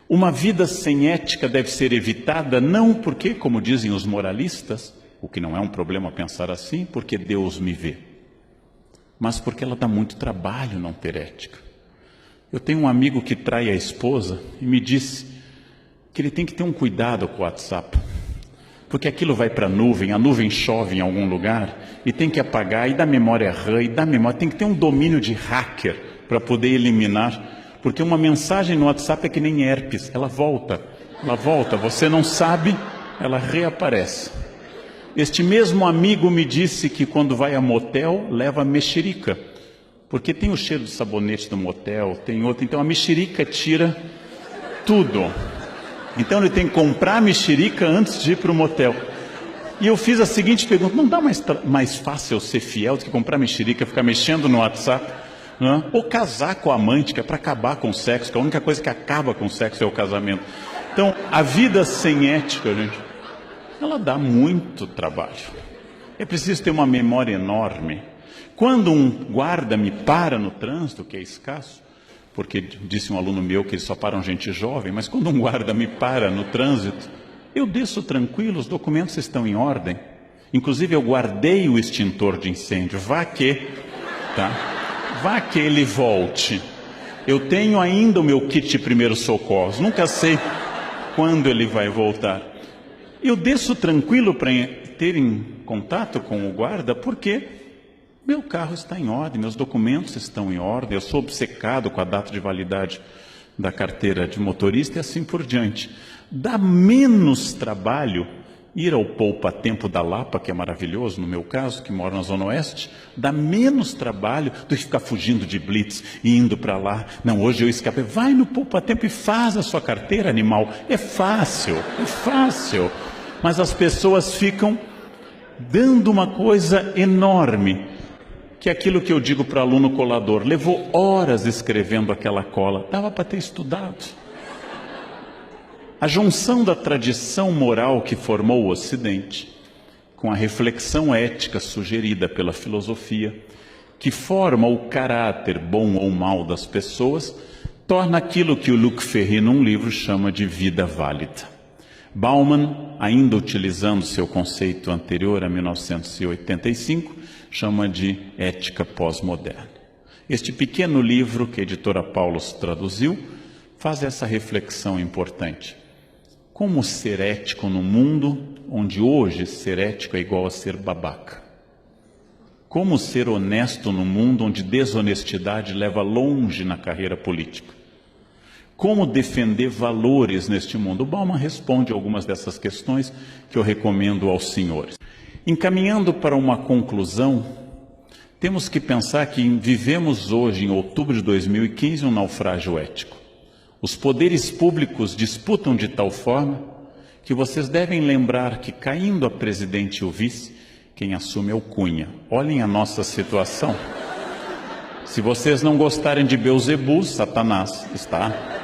Uma vida sem ética deve ser evitada não porque, como dizem os moralistas, o que não é um problema pensar assim, porque Deus me vê, mas porque ela dá muito trabalho não ter ética. Eu tenho um amigo que trai a esposa e me disse que ele tem que ter um cuidado com o WhatsApp, porque aquilo vai para a nuvem chove em algum lugar e tem que apagar, e dá memória RAM, e dá memória, tem que ter um domínio de hacker para poder eliminar, porque uma mensagem no WhatsApp é que nem herpes, ela volta, você não sabe, ela reaparece. Este mesmo amigo me disse que quando vai a motel, leva mexerica, porque tem o cheiro de sabonete do motel, tem outro, então a mexerica tira tudo. Então ele tem que comprar a mexerica antes de ir para o motel. E eu fiz a seguinte pergunta: não dá mais fácil ser fiel do que comprar mexerica, ficar mexendo no WhatsApp? Não? Ou casar com a amante, que é para acabar com o sexo, que a única coisa que acaba com o sexo é o casamento. Então, a vida sem ética, gente, ela dá muito trabalho. É preciso ter uma memória enorme. Quando um guarda me para no trânsito, que é escasso, porque disse um aluno meu que eles só param gente jovem, mas quando um guarda me para no trânsito, eu desço tranquilo, os documentos estão em ordem. Inclusive eu guardei o extintor de incêndio, vá que ele volte. Eu tenho ainda o meu kit de primeiros socorros, nunca sei quando ele vai voltar. Eu desço tranquilo para ter em contato com o guarda, porque meu carro está em ordem, meus documentos estão em ordem, eu sou obcecado com a data de validade da carteira de motorista e assim por diante. Dá menos trabalho ir ao poupa-tempo da Lapa, que é maravilhoso, no meu caso, que moro na Zona Oeste, dá menos trabalho do que ficar fugindo de blitz e indo para lá. Não, hoje eu escapei. Vai no poupa-tempo e faz a sua carteira, animal. É fácil. Mas as pessoas ficam dando uma coisa enorme, que é aquilo que eu digo para aluno colador: levou horas escrevendo aquela cola, dava para ter estudado. A junção da tradição moral que formou o Ocidente com a reflexão ética sugerida pela filosofia, que forma o caráter bom ou mau das pessoas, torna aquilo que o Luc Ferry, num livro, chama de vida válida. Bauman, ainda utilizando seu conceito anterior a 1985, chama de ética pós-moderna. Este pequeno livro que a editora Paulus traduziu faz essa reflexão importante. Como ser ético no mundo onde hoje ser ético é igual a ser babaca? Como ser honesto no mundo onde desonestidade leva longe na carreira política? Como defender valores neste mundo? O Bauman responde algumas dessas questões que eu recomendo aos senhores. Encaminhando para uma conclusão, temos que pensar que vivemos hoje, em outubro de 2015, um naufrágio ético. Os poderes públicos disputam de tal forma que vocês devem lembrar que, caindo a presidente e o vice, quem assume é o Cunha. Olhem a nossa situação. Se vocês não gostarem de Beelzebub, Satanás está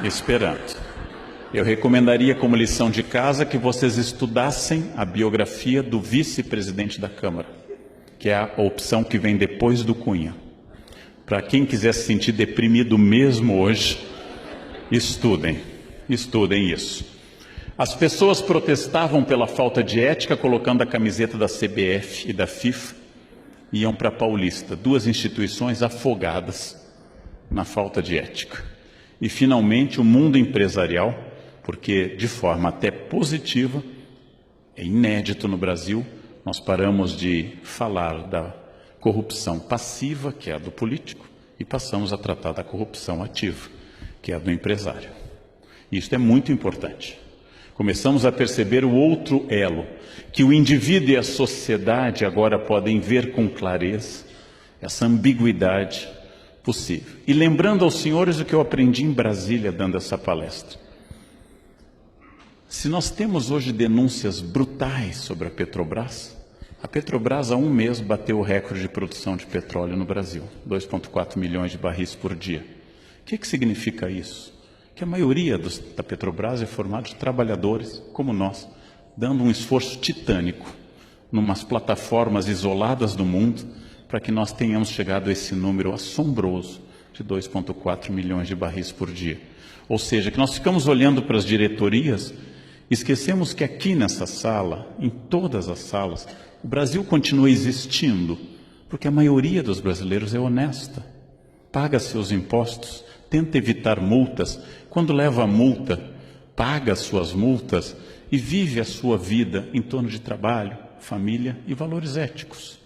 esperando. Eu recomendaria, como lição de casa, que vocês estudassem a biografia do vice-presidente da Câmara, que é a opção que vem depois do Cunha. Para quem quiser se sentir deprimido mesmo hoje, estudem isso. As pessoas protestavam pela falta de ética colocando a camiseta da CBF e da FIFA e iam para a Paulista, duas instituições afogadas na falta de ética. E finalmente o mundo empresarial, porque de forma até positiva, é inédito no Brasil, nós paramos de falar da corrupção passiva, que é a do político, e passamos a tratar da corrupção ativa, que é a do empresário. Isso é muito importante. Começamos a perceber o outro elo, que o indivíduo e a sociedade agora podem ver com clareza essa ambiguidade possível. E lembrando aos senhores o que eu aprendi em Brasília dando essa palestra. Se nós temos hoje denúncias brutais sobre a Petrobras há um mês bateu o recorde de produção de petróleo no Brasil, 2,4 milhões de barris por dia. O que significa isso? Que a maioria da Petrobras é formada de trabalhadores como nós, dando um esforço titânico numas plataformas isoladas do mundo para que nós tenhamos chegado a esse número assombroso de 2,4 milhões de barris por dia. Ou seja, que nós ficamos olhando para as diretorias, esquecemos que aqui nessa sala, em todas as salas, o Brasil continua existindo, porque a maioria dos brasileiros é honesta, paga seus impostos, tenta evitar multas, quando leva a multa, paga suas multas e vive a sua vida em torno de trabalho, família e valores éticos.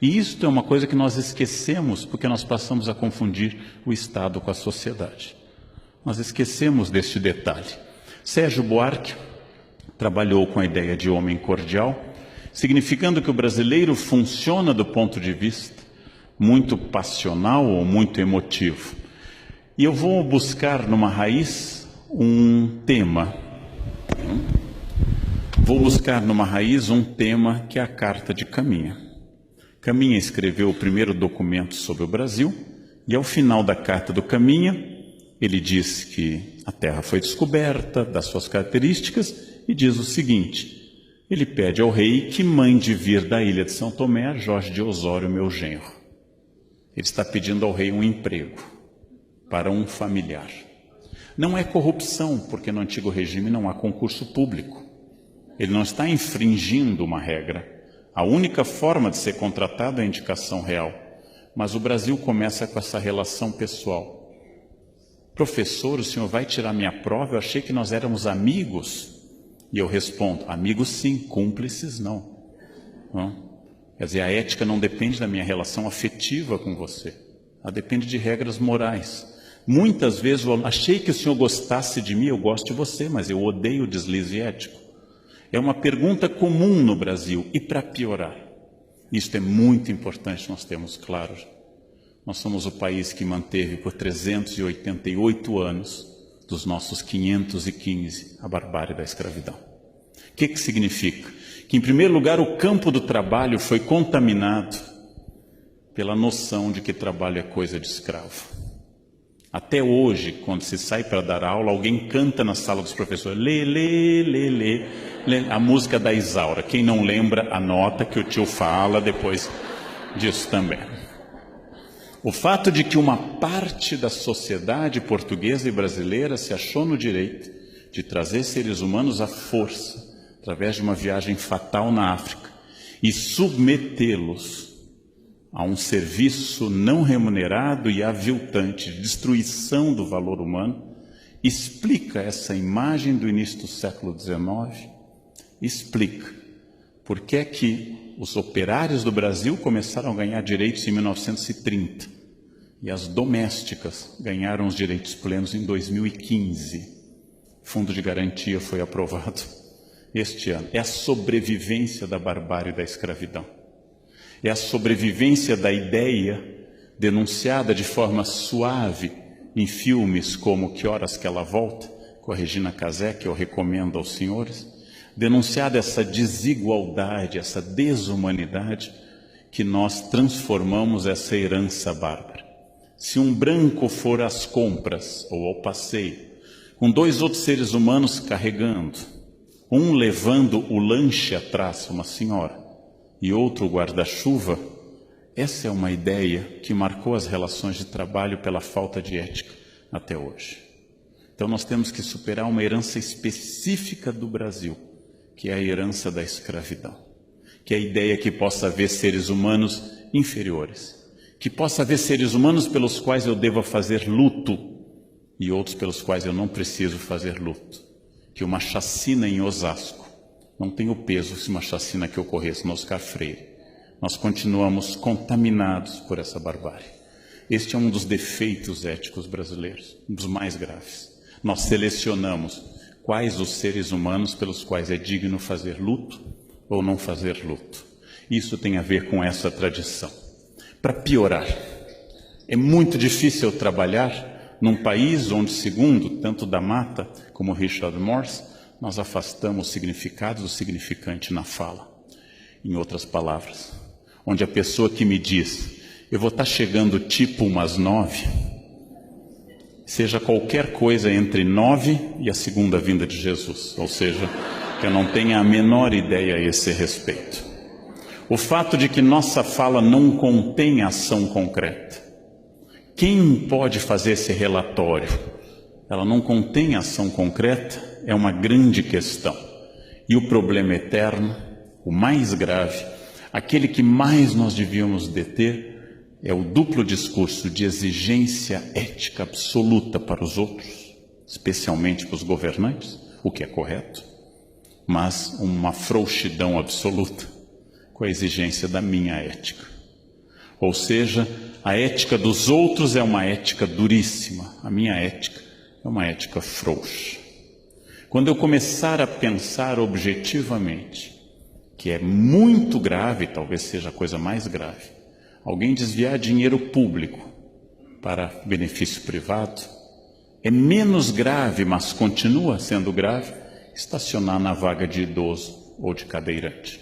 E isto é uma coisa que nós esquecemos porque nós passamos a confundir o Estado com a sociedade. Nós esquecemos deste detalhe. Sérgio Buarque trabalhou com a ideia de homem cordial, significando que o brasileiro funciona do ponto de vista muito passional ou muito emotivo. E eu vou buscar numa raiz um tema. Vou buscar numa raiz um tema que é a Carta de Caminha. Caminha escreveu o primeiro documento sobre o Brasil e ao final da Carta do Caminha ele diz que a terra foi descoberta, das suas características, e diz o seguinte: ele pede ao rei que mande vir da ilha de São Tomé a Jorge de Osório, meu genro. Ele está pedindo ao rei um emprego para um familiar. Não é corrupção, porque no antigo regime não há concurso público. Ele não está infringindo uma regra. A única forma de ser contratado é a indicação real. Mas o Brasil começa com essa relação pessoal. Professor, o senhor vai tirar minha prova? Eu achei que nós éramos amigos. E eu respondo, amigos sim, cúmplices não. Quer dizer, a ética não depende da minha relação afetiva com você. Ela depende de regras morais. Muitas vezes eu achei que o senhor gostasse de mim, eu gosto de você, mas eu odeio o deslize ético. É uma pergunta comum no Brasil. E para piorar, isto é muito importante nós termos claro. Nós somos o país que manteve por 388 anos, dos nossos 515, a barbárie da escravidão. O que significa? Que, em primeiro lugar, o campo do trabalho foi contaminado pela noção de que trabalho é coisa de escravo. Até hoje, quando se sai para dar aula, alguém canta na sala dos professores, lê, lê, lê, lê, lê, a música da Isaura. Quem não lembra, anota que o tio fala depois disso também. O fato de que uma parte da sociedade portuguesa e brasileira se achou no direito de trazer seres humanos à força, através de uma viagem fatal na África, e submetê-los a um serviço não remunerado e aviltante de destruição do valor humano, explica essa imagem do início do século XIX, explica por que é que os operários do Brasil começaram a ganhar direitos em 1930 e as domésticas ganharam os direitos plenos em 2015. O Fundo de Garantia foi aprovado este ano. É a sobrevivência da barbárie da escravidão. É a sobrevivência da ideia denunciada de forma suave em filmes como Que Horas Que Ela Volta, com a Regina Casé, que eu recomendo aos senhores, denunciada essa desigualdade, essa desumanidade, que nós transformamos essa herança bárbara. Se um branco for às compras ou ao passeio, com dois outros seres humanos carregando, um levando o lanche atrás, uma senhora, e outro guarda-chuva, essa é uma ideia que marcou as relações de trabalho pela falta de ética até hoje. Então nós temos que superar uma herança específica do Brasil, que é a herança da escravidão, que é a ideia que possa haver seres humanos inferiores, que possa haver seres humanos pelos quais eu deva fazer luto e outros pelos quais eu não preciso fazer luto, que uma chacina em Osasco não tem o peso se uma chacina que ocorresse no Oscar Freire. Nós continuamos contaminados por essa barbárie. Este é um dos defeitos éticos brasileiros, um dos mais graves. Nós selecionamos quais os seres humanos pelos quais é digno fazer luto ou não fazer luto. Isso tem a ver com essa tradição. Para piorar, é muito difícil trabalhar num país onde, segundo tanto da Mata como Richard Morse, nós afastamos o significado do significante na fala. Em outras palavras, onde a pessoa que me diz, eu vou estar chegando tipo umas 9, seja qualquer coisa entre 9 e a segunda vinda de Jesus, ou seja, que eu não tenha a menor ideia a esse respeito. O fato de que nossa fala não contém ação concreta. Quem pode fazer esse relatório? ela não contém ação concreta, é uma grande questão. E o problema eterno, o mais grave, aquele que mais nós devíamos deter, é o duplo discurso de exigência ética absoluta para os outros, especialmente para os governantes, o que é correto, mas uma frouxidão absoluta com a exigência da minha ética. Ou seja, a ética dos outros é uma ética duríssima, a minha ética é uma ética frouxa. Quando eu começar a pensar objetivamente que é muito grave, talvez seja a coisa mais grave, alguém desviar dinheiro público para benefício privado, é menos grave, mas continua sendo grave, estacionar na vaga de idoso ou de cadeirante.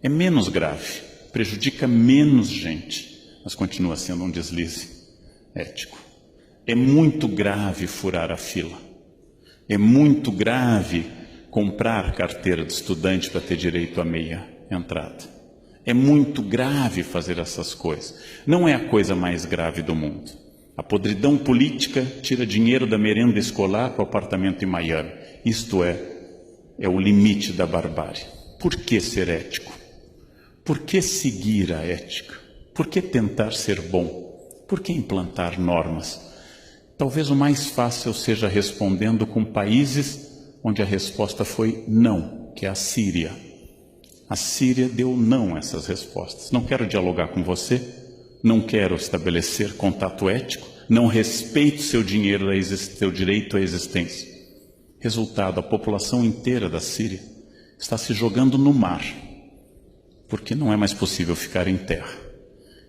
É menos grave, prejudica menos gente, mas continua sendo um deslize ético. É muito grave furar a fila. É muito grave comprar carteira de estudante para ter direito à meia entrada. É muito grave fazer essas coisas. Não é a coisa mais grave do mundo. A podridão política tira dinheiro da merenda escolar para o apartamento em Miami. Isto é o limite da barbárie. Por que ser ético? Por que seguir a ética? Por que tentar ser bom? Por que implantar normas? Talvez o mais fácil seja respondendo com países onde a resposta foi não, que é a Síria. A Síria deu não a essas respostas. Não quero dialogar com você, não quero estabelecer contato ético, não respeito seu direito à existência. Resultado, a população inteira da Síria está se jogando no mar, porque não é mais possível ficar em terra.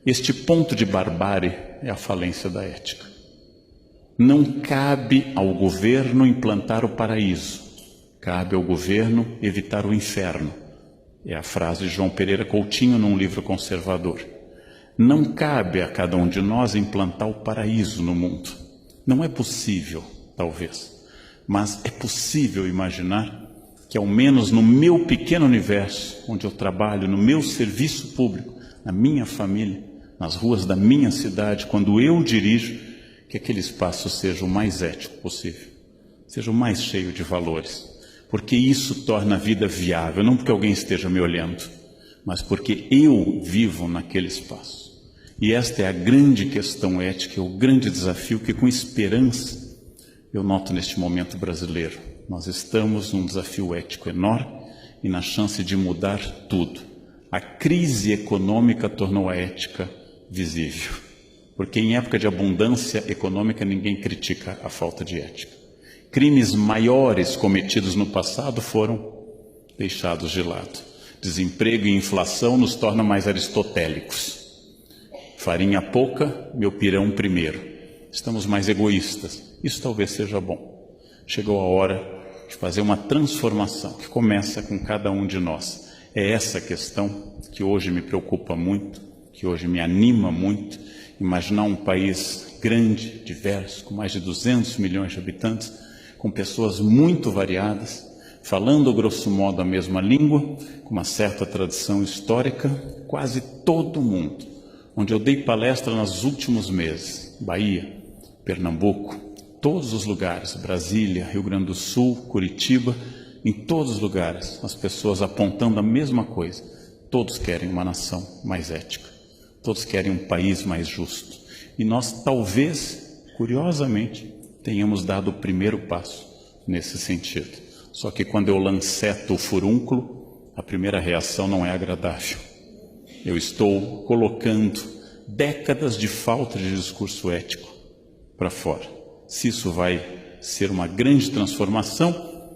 Este ponto de barbárie é a falência da ética. Não cabe ao governo implantar o paraíso, cabe ao governo evitar o inferno. É a frase de João Pereira Coutinho num livro conservador. Não cabe a cada um de nós implantar o paraíso no mundo. Não é possível, talvez, mas é possível imaginar que ao menos no meu pequeno universo, onde eu trabalho, no meu serviço público, na minha família, nas ruas da minha cidade, quando eu dirijo, que aquele espaço seja o mais ético possível, seja o mais cheio de valores, porque isso torna a vida viável, não porque alguém esteja me olhando, mas porque eu vivo naquele espaço. E esta é a grande questão ética, é o grande desafio que, com esperança, eu noto neste momento brasileiro. Nós estamos num desafio ético enorme e na chance de mudar tudo. A crise econômica tornou a ética visível. Porque em época de abundância econômica ninguém critica a falta de ética. Crimes maiores cometidos no passado foram deixados de lado. Desemprego e inflação nos tornam mais aristotélicos. Farinha pouca, meu pirão primeiro. Estamos mais egoístas. Isso talvez seja bom. Chegou a hora de fazer uma transformação que começa com cada um de nós. É essa questão que hoje me preocupa muito, que hoje me anima muito. Imaginar um país grande, diverso, com mais de 200 milhões de habitantes, com pessoas muito variadas, falando grosso modo a mesma língua, com uma certa tradição histórica, quase todo mundo. Onde eu dei palestra nos últimos meses, Bahia, Pernambuco, todos os lugares, Brasília, Rio Grande do Sul, Curitiba, em todos os lugares, as pessoas apontando a mesma coisa. Todos querem uma nação mais ética. Todos querem um país mais justo. E nós, talvez, curiosamente, tenhamos dado o primeiro passo nesse sentido. Só que quando eu lanceto o furúnculo, a primeira reação não é agradável. Eu estou colocando décadas de falta de discurso ético para fora. Se isso vai ser uma grande transformação,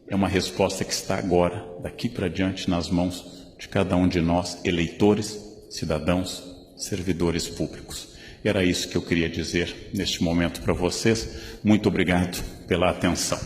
é uma resposta que está agora, daqui para diante, nas mãos de cada um de nós, eleitores, cidadãos, servidores públicos. E era isso que eu queria dizer neste momento para vocês. Muito obrigado pela atenção.